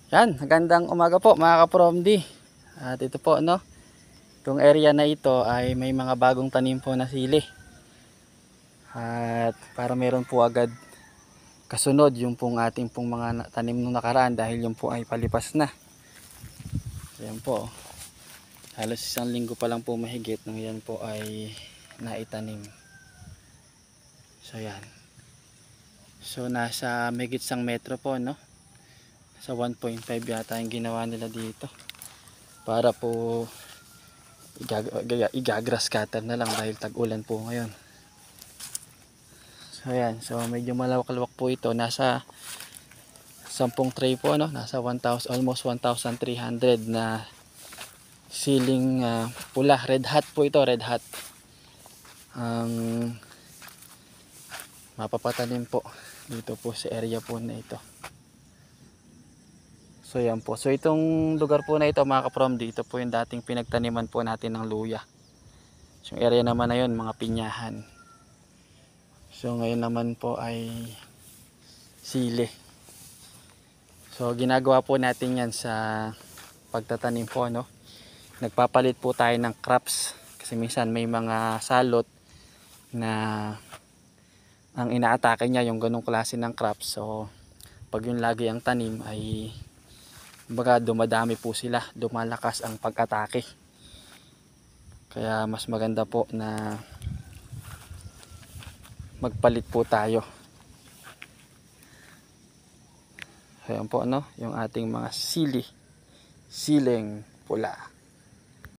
Yan, magandang umaga po mga ka-Promdi. At ito po no, itong area na ito ay may mga bagong tanim po na sili. At para meron po agad kasunod yung pong ating pong mga tanim nung nakaraan dahil yung po ay palipas na. Ayan po. Halos isang linggo pa lang po mahigit nung yan po ay naitanim. So yan. So nasa mahigit isang metro po no. Sa 1.5 yata yung ginawa nila dito para po igagrass cutter na lang dahil tag-ulan po ngayon. So ayan, so medyo malawak-lawak po ito, nasa 10 tray po no, nasa 1,000, almost 1,300 na siling pula, red hot po ito, red hot ang mapapatanim po dito po sa area po na ito. So yan po. So itong lugar po na ito mga ka-Promdi, ito po yung dating pinagtaniman po natin ng luya. So yung area naman na yun, mga pinyahan. So ngayon naman po ay sili. So ginagawa po natin yan sa pagtatanim po no. Nagpapalit po tayo ng crops kasi minsan may mga salot na ang inaatake niya yung ganong klase ng crops. So pag yun lagi ang tanim ay baga dumadami po sila, dumalakas ang pag-atake. Kaya mas maganda po na magpalit po tayo. Ayan po no, yung ating mga siling pula.